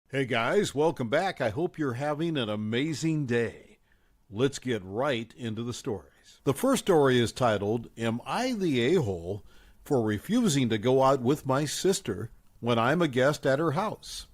Hey guys, welcome back. I hope you're having an amazing day. Let's get right into the stories. The first story is titled, Am I the A-hole for refusing to go out with my sister when I'm a guest at her house?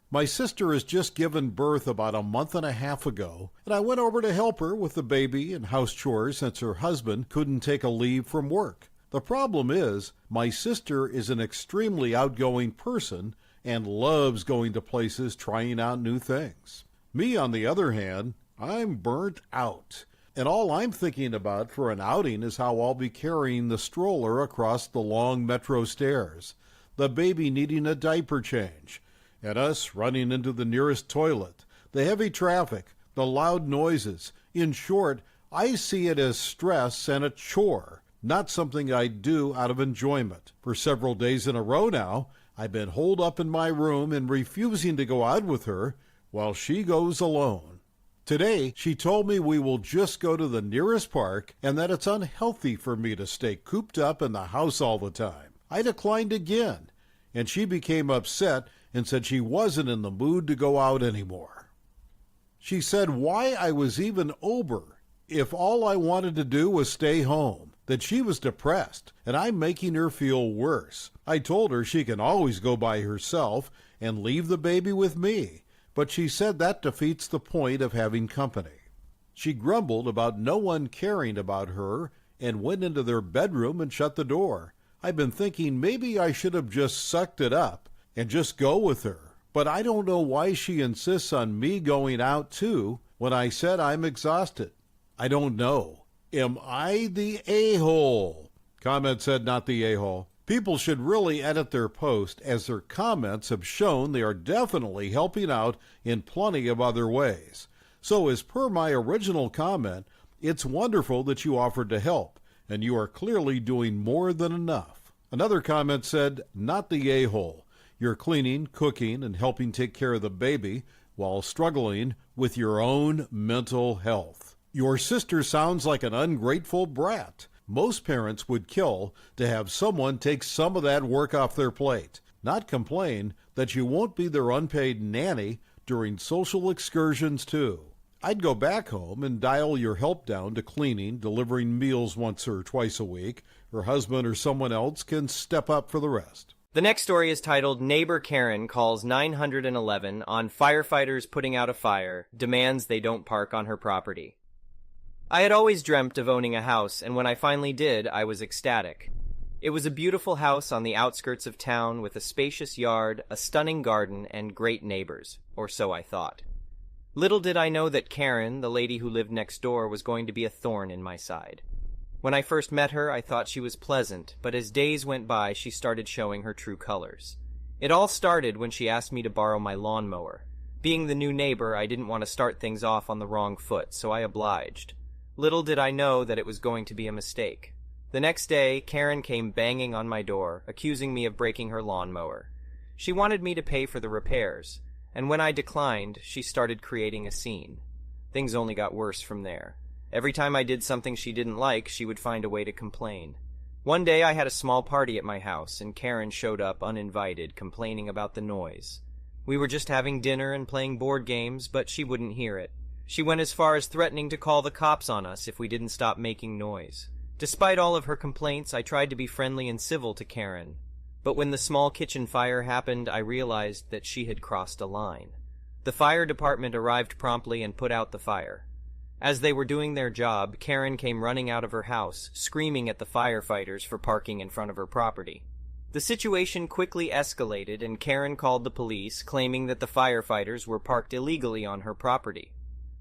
My sister has just given birth about a month and a half ago, and I went over to help her with the baby and house chores since her husband couldn't take a leave from work. The problem is, my sister is an extremely outgoing person and loves going to places trying out new things. Me, on the other hand, I'm burnt out. And all I'm thinking about for an outing is how I'll be carrying the stroller across the long metro stairs, the baby needing a diaper change, and us running into the nearest toilet, the heavy traffic, the loud noises. In short, I see it as stress and a chore, not something I do out of enjoyment. For several days in a row now, I've been holed up in my room and refusing to go out with her while she goes alone. Today, she told me we will just go to the nearest park and that it's unhealthy for me to stay cooped up in the house all the time. I declined again, and she became upset and said she wasn't in the mood to go out anymore. She said why I was even sober if all I wanted to do was stay home, that she was depressed, and I'm making her feel worse. I told her she can always go by herself and leave the baby with me, but she said that defeats the point of having company. She grumbled about no one caring about her and went into their bedroom and shut the door. I've been thinking maybe I should have just sucked it up and just go with her, but I don't know why she insists on me going out too when I said I'm exhausted. I don't know. Am I the a-hole? Comment said not the a-hole. People should really edit their post, as their comments have shown they are definitely helping out in plenty of other ways. So as per my original comment, it's wonderful that you offered to help, and you are clearly doing more than enough. Another comment said, not the a-hole. You're cleaning, cooking, and helping take care of the baby while struggling with your own mental health. Your sister sounds like an ungrateful brat. Most parents would kill to have someone take some of that work off their plate, not complain that you won't be their unpaid nanny during social excursions too. I'd go back home and dial your help down to cleaning, delivering meals once or twice a week. Her husband or someone else can step up for the rest. The next story is titled, Neighbor Karen Calls 911 on Firefighters Putting Out a Fire, Demands They Don't Park on Her Property. I had always dreamt of owning a house, and when I finally did, I was ecstatic. It was a beautiful house on the outskirts of town with a spacious yard, a stunning garden, and great neighbors, or so I thought. Little did I know that Karen, the lady who lived next door, was going to be a thorn in my side. When I first met her, I thought she was pleasant, but as days went by, she started showing her true colors. It all started when she asked me to borrow my lawnmower. Being the new neighbor, I didn't want to start things off on the wrong foot, so I obliged. Little did I know that it was going to be a mistake. The next day, Karen came banging on my door, accusing me of breaking her lawnmower. She wanted me to pay for the repairs, and when I declined, she started creating a scene. Things only got worse from there. Every time I did something she didn't like, she would find a way to complain. One day I had a small party at my house, and Karen showed up uninvited, complaining about the noise. We were just having dinner and playing board games, but she wouldn't hear it. She went as far as threatening to call the cops on us if we didn't stop making noise. Despite all of her complaints, I tried to be friendly and civil to Karen. But when the small kitchen fire happened, I realized that she had crossed a line. The fire department arrived promptly and put out the fire. As they were doing their job, Karen came running out of her house, screaming at the firefighters for parking in front of her property. The situation quickly escalated, and Karen called the police, claiming that the firefighters were parked illegally on her property.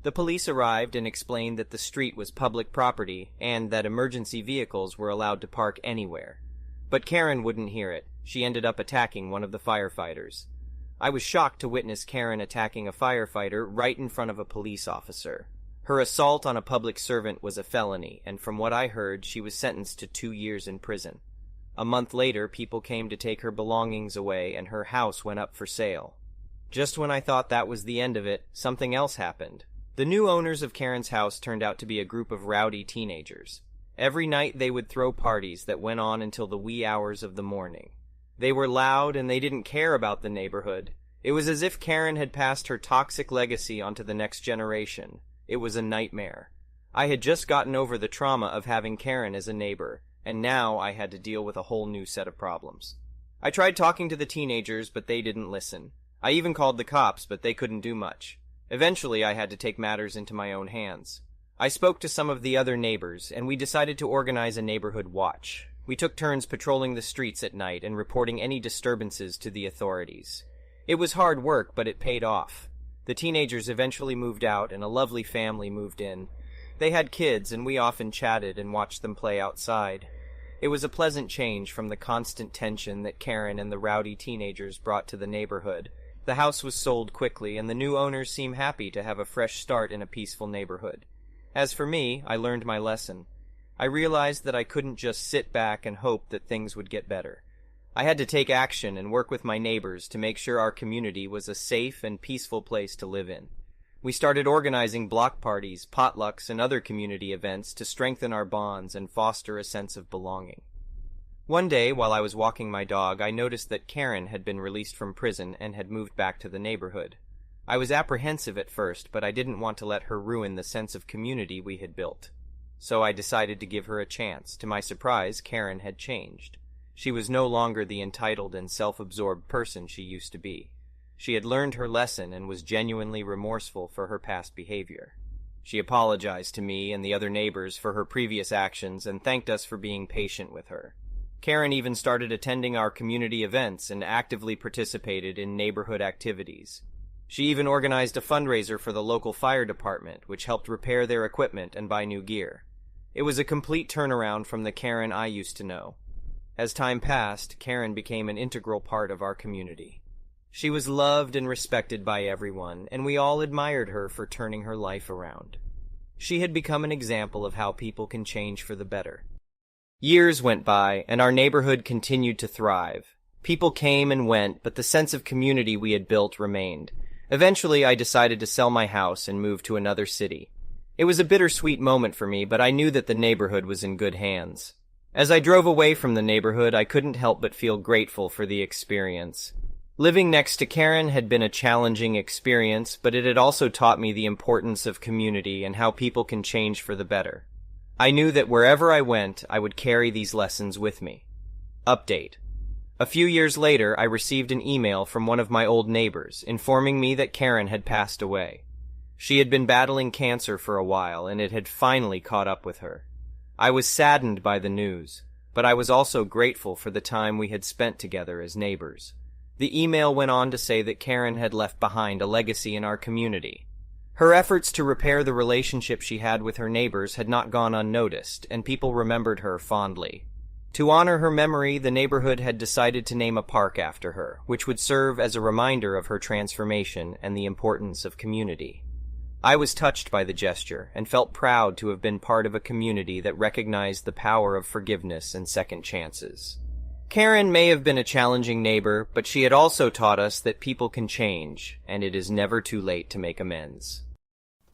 The police arrived and explained that the street was public property and that emergency vehicles were allowed to park anywhere. But Karen wouldn't hear it. She ended up attacking one of the firefighters. I was shocked to witness Karen attacking a firefighter right in front of a police officer. Her assault on a public servant was a felony, and from what I heard, she was sentenced to 2 years in prison. A month later, people came to take her belongings away, and her house went up for sale. Just when I thought that was the end of it, something else happened. The new owners of Karen's house turned out to be a group of rowdy teenagers. Every night they would throw parties that went on until the wee hours of the morning. They were loud and they didn't care about the neighborhood. It was as if Karen had passed her toxic legacy onto the next generation. It was a nightmare. I had just gotten over the trauma of having Karen as a neighbor, and now I had to deal with a whole new set of problems. I tried talking to the teenagers, but they didn't listen. I even called the cops, but they couldn't do much. Eventually, I had to take matters into my own hands. I spoke to some of the other neighbors, and we decided to organize a neighborhood watch. We took turns patrolling the streets at night and reporting any disturbances to the authorities. It was hard work, but it paid off. The teenagers eventually moved out, and a lovely family moved in. They had kids, and we often chatted and watched them play outside. It was a pleasant change from the constant tension that Karen and the rowdy teenagers brought to the neighborhood. The house was sold quickly, and the new owners seemed happy to have a fresh start in a peaceful neighborhood. As for me, I learned my lesson. I realized that I couldn't just sit back and hope that things would get better. I had to take action and work with my neighbors to make sure our community was a safe and peaceful place to live in. We started organizing block parties, potlucks, and other community events to strengthen our bonds and foster a sense of belonging. One day, while I was walking my dog, I noticed that Karen had been released from prison and had moved back to the neighborhood. I was apprehensive at first, but I didn't want to let her ruin the sense of community we had built. So I decided to give her a chance. To my surprise, Karen had changed. She was no longer the entitled and self-absorbed person she used to be. She had learned her lesson and was genuinely remorseful for her past behavior. She apologized to me and the other neighbors for her previous actions and thanked us for being patient with her. Karen even started attending our community events and actively participated in neighborhood activities. She even organized a fundraiser for the local fire department, which helped repair their equipment and buy new gear. It was a complete turnaround from the Karen I used to know. As time passed, Karen became an integral part of our community. She was loved and respected by everyone, and we all admired her for turning her life around. She had become an example of how people can change for the better. Years went by, and our neighborhood continued to thrive. People came and went, but the sense of community we had built remained. Eventually, I decided to sell my house and move to another city. It was a bittersweet moment for me, but I knew that the neighborhood was in good hands. As I drove away from the neighborhood, I couldn't help but feel grateful for the experience. Living next to Karen had been a challenging experience, but it had also taught me the importance of community and how people can change for the better. I knew that wherever I went, I would carry these lessons with me. Update. A few years later, I received an email from one of my old neighbors informing me that Karen had passed away. She had been battling cancer for a while, and it had finally caught up with her. I was saddened by the news, but I was also grateful for the time we had spent together as neighbors. The email went on to say that Karen had left behind a legacy in our community. Her efforts to repair the relationship she had with her neighbors had not gone unnoticed, and people remembered her fondly. To honor her memory, the neighborhood had decided to name a park after her, which would serve as a reminder of her transformation and the importance of community. I was touched by the gesture and felt proud to have been part of a community that recognized the power of forgiveness and second chances. Karen may have been a challenging neighbor, but she had also taught us that people can change, and it is never too late to make amends.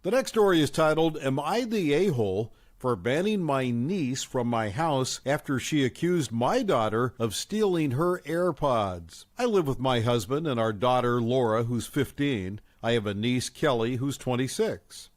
The next story is titled, Am I the A-hole for banning my niece from my house after she accused my daughter of stealing her AirPods? I live with my husband and our daughter Laura, who's 15. I have a niece, Kelly, who's 26.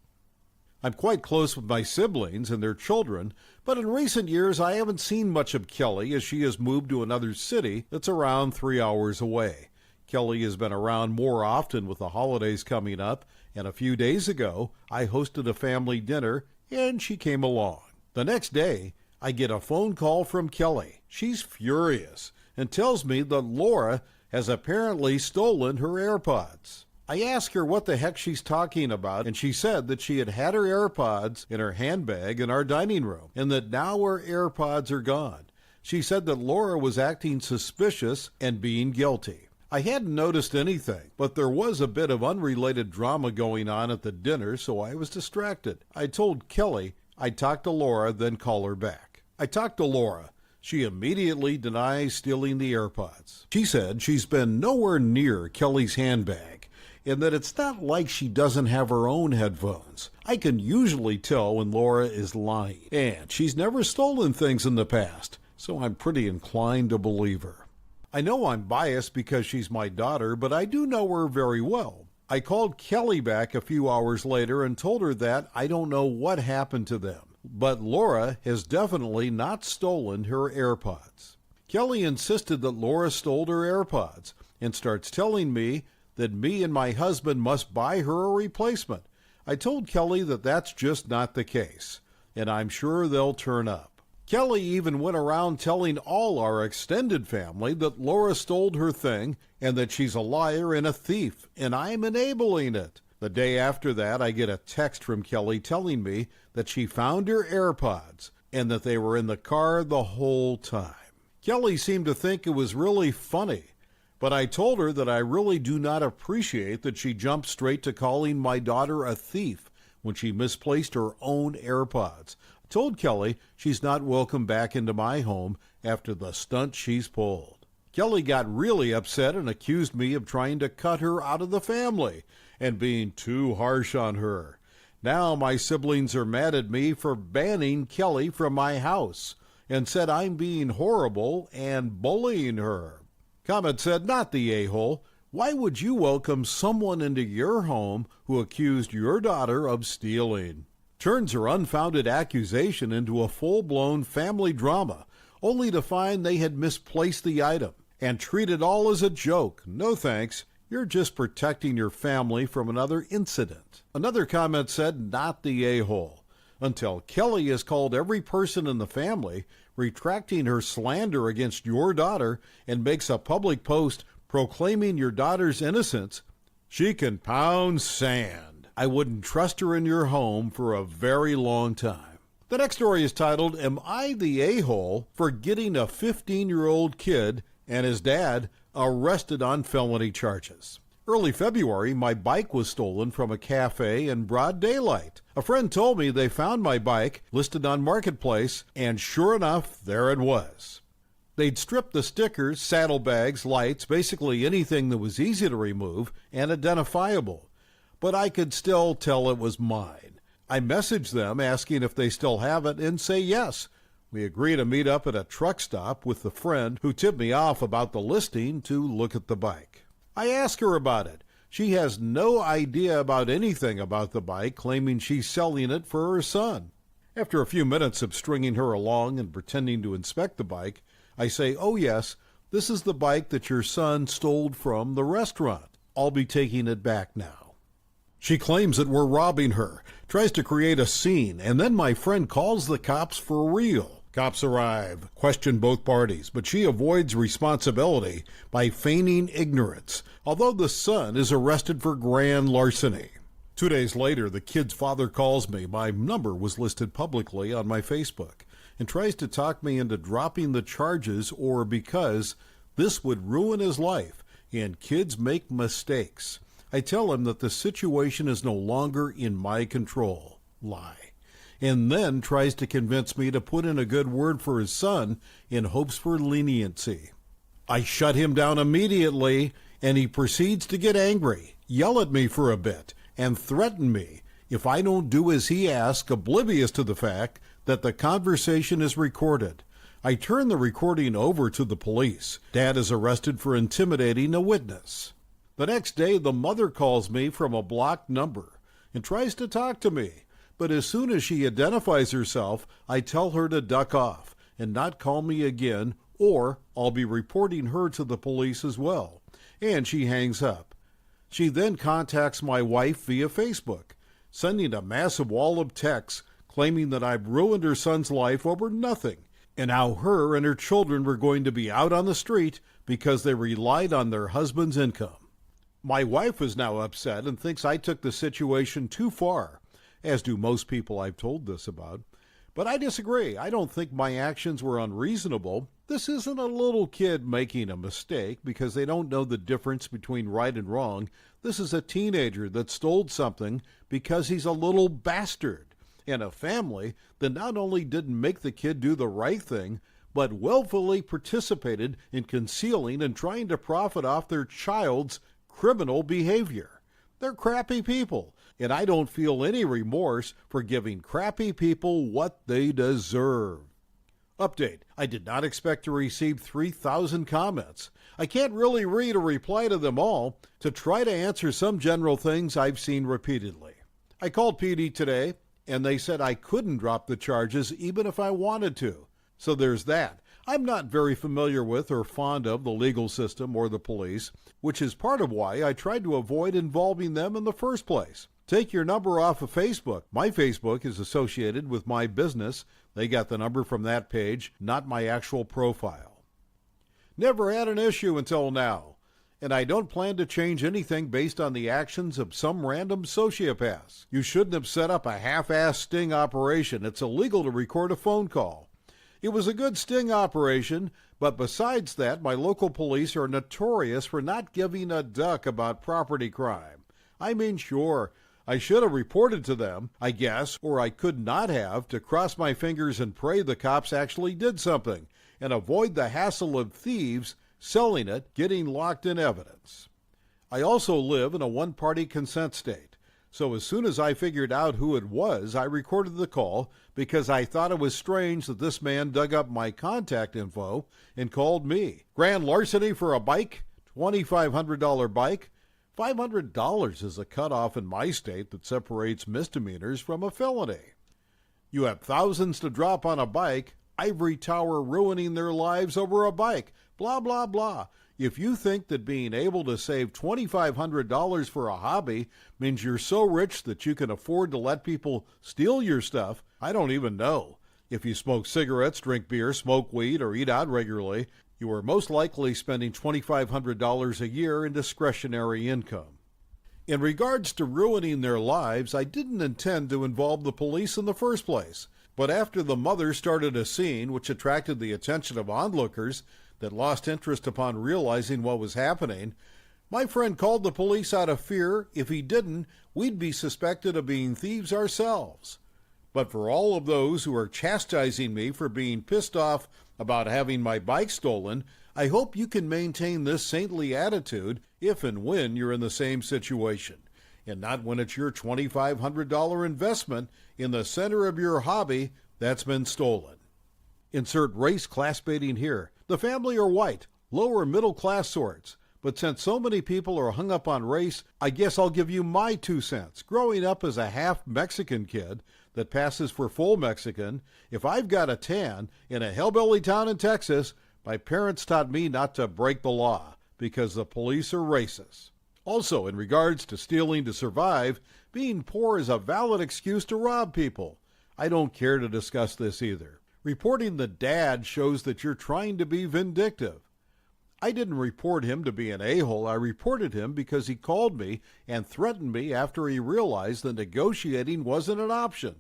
I'm quite close with my siblings and their children, but in recent years I haven't seen much of Kelly as she has moved to another city that's around 3 hours away. Kelly has been around more often with the holidays coming up, and a few days ago I hosted a family dinner and she came along. The next day I get a phone call from Kelly. She's furious and tells me that Laura has apparently stolen her AirPods. I asked her what the heck she's talking about, and she said that she had her AirPods in her handbag in our dining room, and that now her AirPods are gone. She said that Laura was acting suspicious and being guilty. I hadn't noticed anything, but there was a bit of unrelated drama going on at the dinner, so I was distracted. I told Kelly I'd talk to Laura, then call her back. I talked to Laura. She immediately denies stealing the AirPods. She said she's been nowhere near Kelly's handbag, and that it's not like she doesn't have her own headphones. I can usually tell when Laura is lying, and she's never stolen things in the past, so I'm pretty inclined to believe her. I know I'm biased because she's my daughter, but I do know her very well. I called Kelly back a few hours later and told her that I don't know what happened to them, but Laura has definitely not stolen her AirPods. Kelly insisted that Laura stole her AirPods and starts telling me that me and my husband must buy her a replacement. I told Kelly that that's just not the case, and I'm sure they'll turn up. Kelly even went around telling all our extended family that Laura stole her thing and that she's a liar and a thief, and I'm enabling it. The day after that, I get a text from Kelly telling me that she found her AirPods and that they were in the car the whole time. Kelly seemed to think it was really funny, but I told her that I really do not appreciate that she jumped straight to calling my daughter a thief when she misplaced her own AirPods. I told Kelly she's not welcome back into my home after the stunt she's pulled. Kelly got really upset and accused me of trying to cut her out of the family and being too harsh on her. Now my siblings are mad at me for banning Kelly from my house and said I'm being horrible and bullying her. Comment said, "Not the a-hole. Why would you welcome someone into your home who accused your daughter of stealing?" Turns her unfounded accusation into a full-blown family drama, only to find they had misplaced the item and treat it all as a joke. No thanks. You're just protecting your family from another incident. Another comment said, "Not the a-hole," until Kelly has called every person in the family, retracting her slander against your daughter, and makes a public post proclaiming your daughter's innocence. She can pound sand. I wouldn't trust her in your home for a very long time. The next story is titled, "Am I the a-hole for getting a 15-year-old kid and his dad arrested on felony charges?" Early February, my bike was stolen from a cafe in broad daylight. A friend told me they found my bike listed on Marketplace, and sure enough, there it was. They'd stripped the stickers, saddlebags, lights, basically anything that was easy to remove and identifiable. But I could still tell it was mine. I messaged them asking if they still have it and say yes. We agree to meet up at a truck stop with the friend who tipped me off about the listing to look at the bike. I ask her about it. She has no idea about anything about the bike, claiming she's selling it for her son. After a few minutes of stringing her along and pretending to inspect the bike, I say, "Oh yes, this is the bike that your son stole from the restaurant. I'll be taking it back now." She claims that we're robbing her, tries to create a scene, and then my friend calls the cops for real. Cops arrive, question both parties, but she avoids responsibility by feigning ignorance, although the son is arrested for grand larceny. 2 days later, the kid's father calls me. My number was listed publicly on my Facebook, and tries to talk me into dropping the charges or because this would ruin his life, and kids make mistakes. I tell him that the situation is no longer in my control. Lie. And then tries to convince me to put in a good word for his son in hopes for leniency. I shut him down immediately, and he proceeds to get angry, yell at me for a bit, and threaten me if I don't do as he asks, oblivious to the fact that the conversation is recorded. I turn the recording over to the police. Dad is arrested for intimidating a witness. The next day, the mother calls me from a blocked number and tries to talk to me. But as soon as she identifies herself, I tell her to duck off and not call me again, or I'll be reporting her to the police as well. And she hangs up. She then contacts my wife via Facebook, sending a massive wall of texts claiming that I've ruined her son's life over nothing, and how her and her children were going to be out on the street because they relied on their husband's income. My wife is now upset and thinks I took the situation too far, as do most people I've told this about. But I disagree. I don't think my actions were unreasonable. This isn't a little kid making a mistake because they don't know the difference between right and wrong. This is a teenager that stole something because he's a little bastard, and a family that not only didn't make the kid do the right thing, but willfully participated in concealing and trying to profit off their child's criminal behavior. They're crappy people, and I don't feel any remorse for giving crappy people what they deserve. Update. I did not expect to receive 3,000 comments. I can't really read or reply to them all. To try to answer some general things I've seen repeatedly. I called PD today, and they said I couldn't drop the charges even if I wanted to. So there's that. I'm not very familiar with or fond of the legal system or the police, which is part of why I tried to avoid involving them in the first place. Take your number off of Facebook. My Facebook is associated with my business. They got the number from that page, not my actual profile. Never had an issue until now, and I don't plan to change anything based on the actions of some random sociopaths. You shouldn't have set up a half-assed sting operation. It's illegal to record a phone call. It was a good sting operation, but besides that, my local police are notorious for not giving a duck about property crime. I mean, sure, I should have reported to them, I guess, or I could not have, to cross my fingers and pray the cops actually did something, and avoid the hassle of thieves selling it, getting locked in evidence. I also live in a one-party consent state, so as soon as I figured out who it was, I recorded the call because I thought it was strange that this man dug up my contact info and called me. Grand larceny for a bike, $2,500 bike. $500 is a cutoff in my state that separates misdemeanors from a felony. You have thousands to drop on a bike, ivory tower ruining their lives over a bike, blah, blah, blah. If you think that being able to save $2,500 for a hobby means you're so rich that you can afford to let people steal your stuff, I don't even know. If you smoke cigarettes, drink beer, smoke weed, or eat out regularly, you are most likely spending $2,500 a year in discretionary income. In regards to ruining their lives, I didn't intend to involve the police in the first place. But after the mother started a scene which attracted the attention of onlookers that lost interest upon realizing what was happening, my friend called the police out of fear. If he didn't, we'd be suspected of being thieves ourselves. But for all of those who are chastising me for being pissed off about having my bike stolen, I hope you can maintain this saintly attitude if and when you're in the same situation, and not when it's your $2,500 investment in the center of your hobby that's been stolen. Insert race class baiting here. The family are white, lower middle class sorts. But since so many people are hung up on race, I guess I'll give you my 2 cents. Growing up as a half Mexican kid that passes for full Mexican, if I've got a tan in a hillbilly town in Texas, my parents taught me not to break the law because the police are racist. Also, in regards to stealing to survive, being poor is a valid excuse to rob people. I don't care to discuss this either. Reporting the dad shows that you're trying to be vindictive. I didn't report him to be an a-hole. I reported him because he called me and threatened me after he realized that negotiating wasn't an option.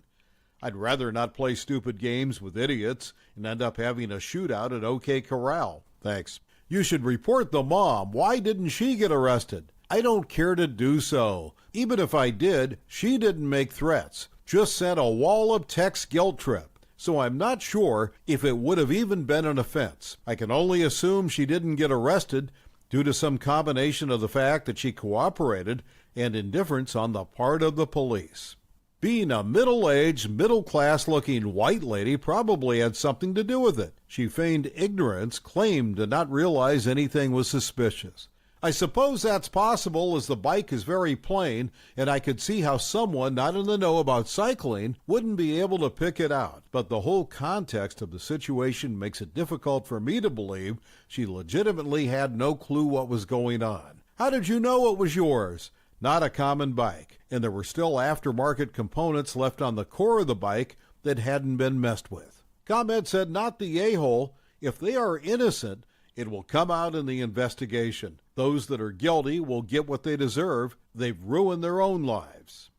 I'd rather not play stupid games with idiots and end up having a shootout at OK Corral. Thanks. You should report the mom. Why didn't she get arrested? I don't care to do so. Even if I did, she didn't make threats. Just sent a wall of text guilt trip. So I'm not sure if it would have even been an offense. I can only assume she didn't get arrested due to some combination of the fact that she cooperated and indifference on the part of the police. Being a middle-aged, middle-class-looking white lady probably had something to do with it. She feigned ignorance, claimed to not realize anything was suspicious. I suppose that's possible as the bike is very plain, and I could see how someone not in the know about cycling wouldn't be able to pick it out. But the whole context of the situation makes it difficult for me to believe she legitimately had no clue what was going on. How did you know it was yours? Not a common bike, and there were still aftermarket components left on the core of the bike that hadn't been messed with. ComEd said not the a-hole. If they are innocent, it will come out in the investigation. Those that are guilty will get what they deserve. They've ruined their own lives.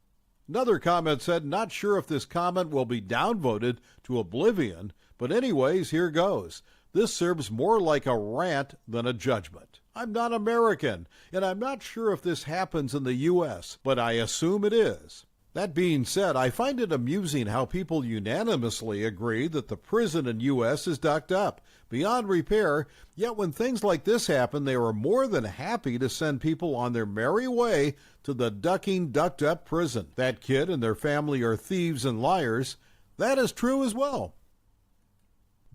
Another comment said, not sure if this comment will be downvoted to oblivion, but anyways, here goes. This serves more like a rant than a judgment. I'm not American, and I'm not sure if this happens in the U.S., but I assume it is. That being said, I find it amusing how people unanimously agree that the prison in U.S. is ducked up, beyond repair, yet when things like this happen, they are more than happy to send people on their merry way to the ducked up prison. That kid and their family are thieves and liars. That is true as well.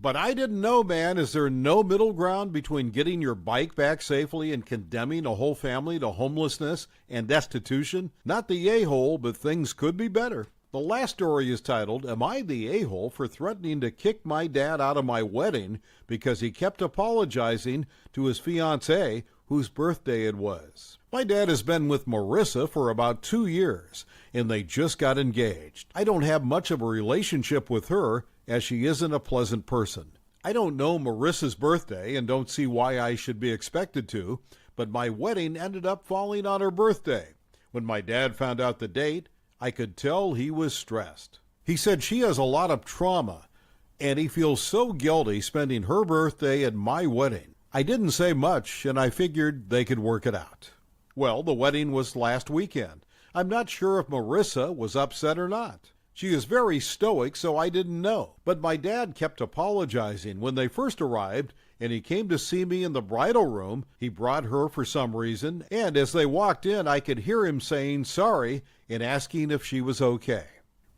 But I didn't know, man. Is there no middle ground between getting your bike back safely and condemning a whole family to homelessness and destitution? Not the a-hole, but things could be better. The last story is titled, Am I the a-hole for threatening to kick my dad out of my wedding because he kept apologizing to his fiancée whose birthday it was? My dad has been with Marissa for about 2 years, and they just got engaged. I don't have much of a relationship with her, as she isn't a pleasant person. I don't know Marissa's birthday and don't see why I should be expected to, but my wedding ended up falling on her birthday. When my dad found out the date, I could tell he was stressed. He said she has a lot of trauma, and he feels so guilty spending her birthday at my wedding. I didn't say much, and I figured they could work it out. Well, the wedding was last weekend. I'm not sure if Marissa was upset or not. She is very stoic, so I didn't know. But my dad kept apologizing when they first arrived, and he came to see me in the bridal room. He brought her for some reason, and as they walked in, I could hear him saying sorry and asking if she was okay.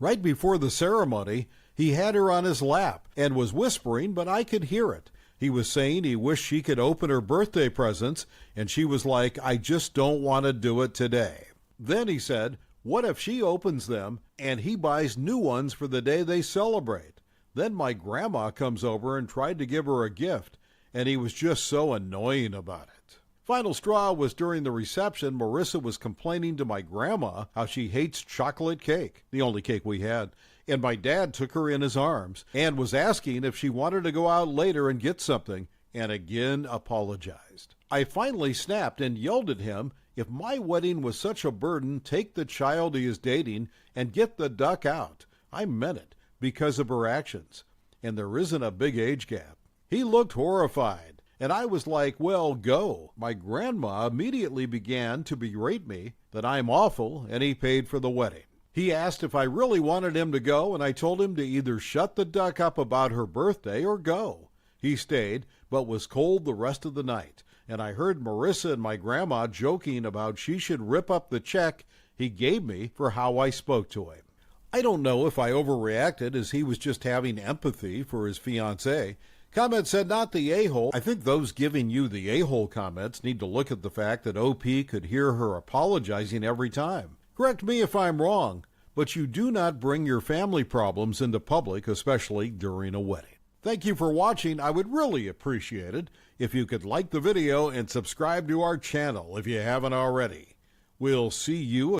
Right before the ceremony, he had her on his lap and was whispering, but I could hear it. He was saying he wished she could open her birthday presents, and she was like, I just don't want to do it today. Then he said, what if she opens them and he buys new ones for the day they celebrate? Then my grandma comes over and tried to give her a gift, and he was just so annoying about it. Final straw was during the reception. Marissa was complaining to my grandma how she hates chocolate cake, the only cake we had, and my dad took her in his arms and was asking if she wanted to go out later and get something, and again apologized. I finally snapped and yelled at him, if my wedding was such a burden, take the child he is dating and get the duck out. I meant it because of her actions, and there isn't a big age gap. He looked horrified, and I was like, well, go. My grandma immediately began to berate me that I'm awful, and he paid for the wedding. He asked if I really wanted him to go, and I told him to either shut the duck up about her birthday or go. He stayed, but was cold the rest of the night, and I heard Marissa and my grandma joking about she should rip up the check he gave me for how I spoke to him. I don't know if I overreacted, as he was just having empathy for his fiancée. Comment said, not the a-hole. I think those giving you the a-hole comments need to look at the fact that OP could hear her apologizing every time. Correct me if I'm wrong, but you do not bring your family problems into public, especially during a wedding. Thank you for watching. I would really appreciate it if you could like the video and subscribe to our channel if you haven't already. We'll see you